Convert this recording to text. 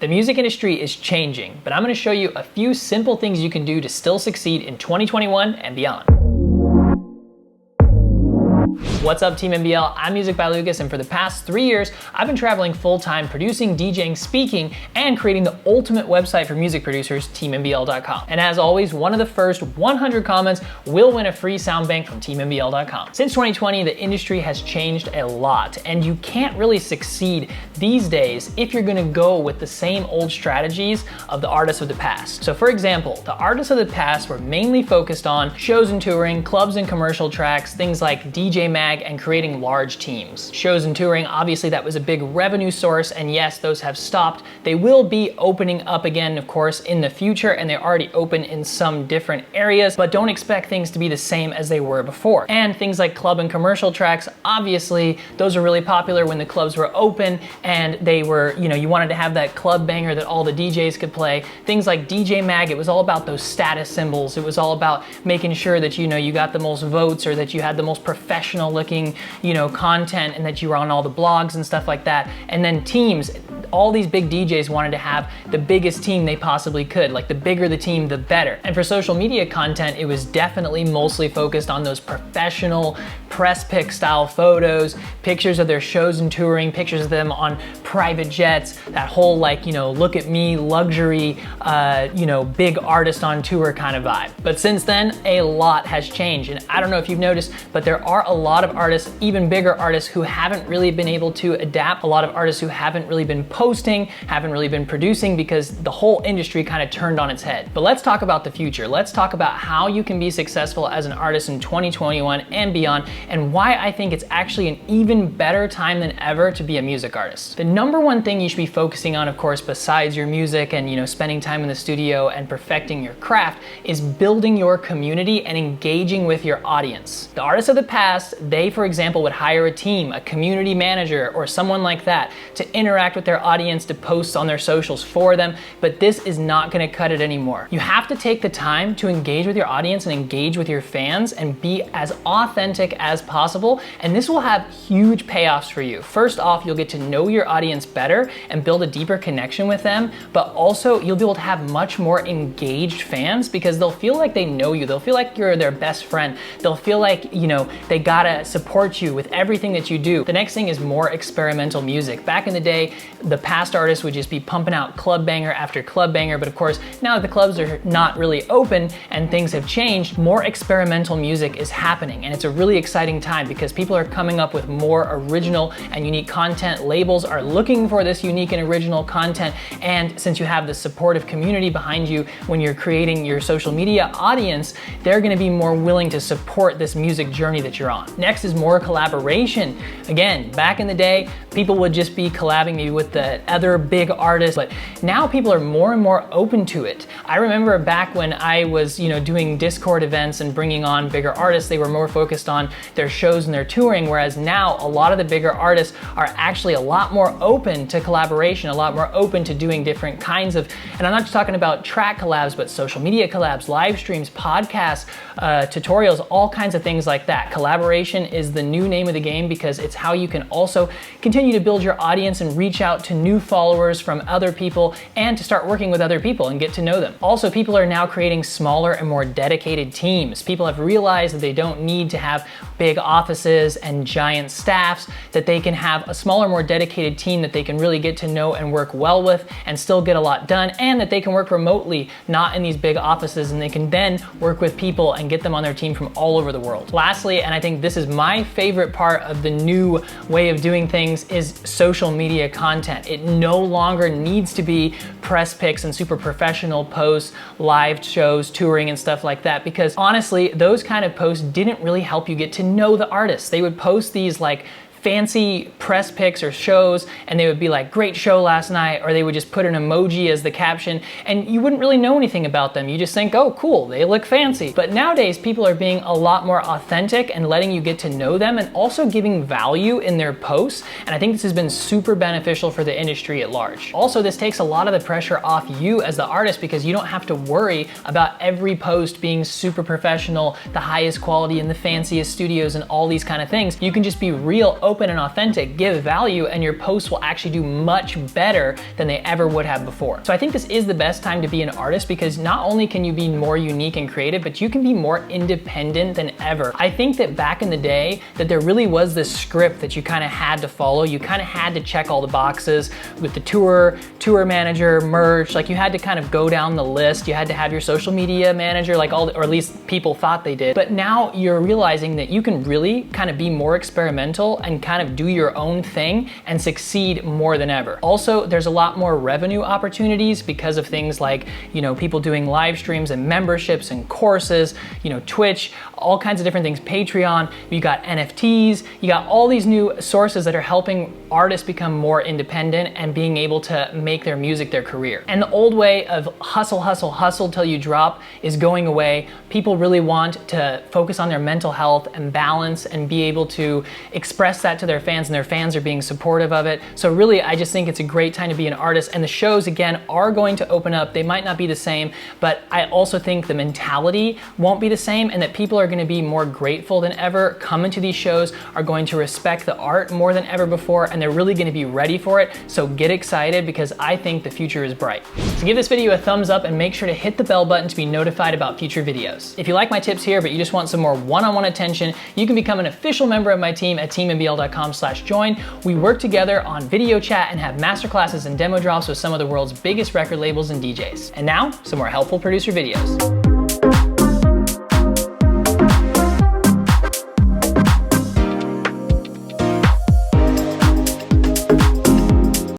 The music industry is changing, but I'm going to show you a few simple things you can do to still succeed in 2021 and beyond. What's up, Team MBL? I'm Music by Lucas, and for the past 3 years, I've been traveling full-time producing, DJing, speaking, and creating the ultimate website for music producers, teammbl.com. And as always, one of the first 100 comments will win a free sound bank from teammbl.com. Since 2020, the industry has changed a lot, and you can't really succeed these days if you're gonna go with the same old strategies of the artists of the past. So for example, the artists of the past were mainly focused on shows and touring, clubs and commercial tracks, things like DJ Mag, and creating large teams. Shows and touring, obviously that was a big revenue source, and yes, those have stopped. They will be opening up again, of course, in the future, and they're already open in some different areas, but don't expect things to be the same as they were before. And things like club and commercial tracks, obviously, those were really popular when the clubs were open, and they were, you wanted to have that club banger that all the DJs could play. Things like DJ Mag, it was all about those status symbols. It was all about making sure that, you got the most votes, or that you had the most professional looking, content, and that you were on all the blogs and stuff like that. And then teams, all these big DJs wanted to have the biggest team they possibly could. Like, the bigger the team, the better. And for social media content, it was definitely mostly focused on those professional press pick style photos, pictures of their shows and touring, pictures of them on private jets, that whole look at me, luxury, big artist on tour kind of vibe. But since then, a lot has changed. And I don't know if you've noticed, but there are a lot of artists, even bigger artists, who haven't really been able to adapt. A lot of artists who haven't really been posting, haven't really been producing, because the whole industry kind of turned on its head. But let's talk about the future. Let's talk about how you can be successful as an artist in 2021 and beyond, and why I think it's actually an even better time than ever to be a music artist. The number one thing you should be focusing on, of course, besides your music and spending time in the studio and perfecting your craft, is building your community and engaging with your audience. The artists of the past, they, for example, would hire a team, a community manager, or someone like that to interact with their audience, to post on their socials for them, but this is not gonna cut it anymore. You have to take the time to engage with your audience and engage with your fans and be as authentic as possible, and this will have huge payoffs for you. First off, you'll get to know your audience better and build a deeper connection with them, but also you'll be able to have much more engaged fans, because they'll feel like they know you. They'll feel like you're their best friend. They'll feel like, they gotta support you with everything that you do. The next thing is more experimental music. Back in the day, the past artists would just be pumping out club banger after club banger, but of course, now that the clubs are not really open and things have changed, more experimental music is happening, and it's a really exciting time because people are coming up with more original and unique content. Labels are looking for this unique and original content, and since you have the supportive community behind you when you're creating your social media audience, they're gonna be more willing to support this music journey that you're on. Next is more collaboration. Again, back in the day, people would just be collabing maybe with the other big artists, but now people are more and more open to it. I remember back when I was, doing Discord events and bringing on bigger artists, they were more focused on their shows and their touring, whereas now a lot of the bigger artists are actually a lot more open to collaboration, a lot more open to doing different kinds of, and I'm not just talking about track collabs, but social media collabs, live streams, podcasts, tutorials, all kinds of things like that. Collaboration is the new name of the game because it's how you can also continue to build your audience and reach out to new followers from other people, and to start working with other people and get to know them. Also, people are now creating smaller and more dedicated teams. People have realized that they don't need to have big offices and giant staffs, that they can have a smaller, more dedicated team that they can really get to know and work well with and still get a lot done, and that they can work remotely, not in these big offices, and they can then work with people and get them on their team from all over the world. Lastly, and I think this is my favorite part of the new way of doing things, is social media content. It no longer needs to be press pics and super professional posts, live shows, touring and stuff like that, because honestly, those kind of posts didn't really help you get to know the artists. They would post these fancy press pics or shows, and they would be like, great show last night, or they would just put an emoji as the caption, and you wouldn't really know anything about them. You just think, oh cool, they look fancy. But nowadays, people are being a lot more authentic and letting you get to know them, and also giving value in their posts, and I think this has been super beneficial for the industry at large. Also, this takes a lot of the pressure off you as the artist, because you don't have to worry about every post being super professional, the highest quality in the fanciest studios and all these kind of things. You can just be real open and authentic, give value, and your posts will actually do much better than they ever would have before. So I think this is the best time to be an artist because not only can you be more unique and creative, but you can be more independent than ever. I think that back in the day that there really was this script that you kind of had to follow. You kind of had to check all the boxes with the tour manager, merch, like you had to kind of go down the list. You had to have your social media manager, like or at least people thought they did. But now you're realizing that you can really kind of be more experimental and kind of do your own thing and succeed more than ever. Also, there's a lot more revenue opportunities because of things like, you know, people doing live streams and memberships and courses, you know, Twitch, all kinds of different things, Patreon, you got NFTs, you got all these new sources that are helping artists become more independent and being able to make their music their career. And the old way of hustle, hustle, hustle till you drop is going away. People really want to focus on their mental health and balance and be able to express that to their fans, and their fans are being supportive of it. So really, I just think it's a great time to be an artist, and the shows, again, are going to open up. They might not be the same, but I also think the mentality won't be the same, and that people are gonna be more grateful than ever, come into these shows, are going to respect the art more than ever before, and they're really gonna be ready for it. So get excited because I think the future is bright. So give this video a thumbs up and make sure to hit the bell button to be notified about future videos. If you like my tips here, but you just want some more one-on-one attention, you can become an official member of my team at teamnbl.com/join. We work together on video chat and have masterclasses and demo drops with some of the world's biggest record labels and DJs. And now, some more helpful producer videos.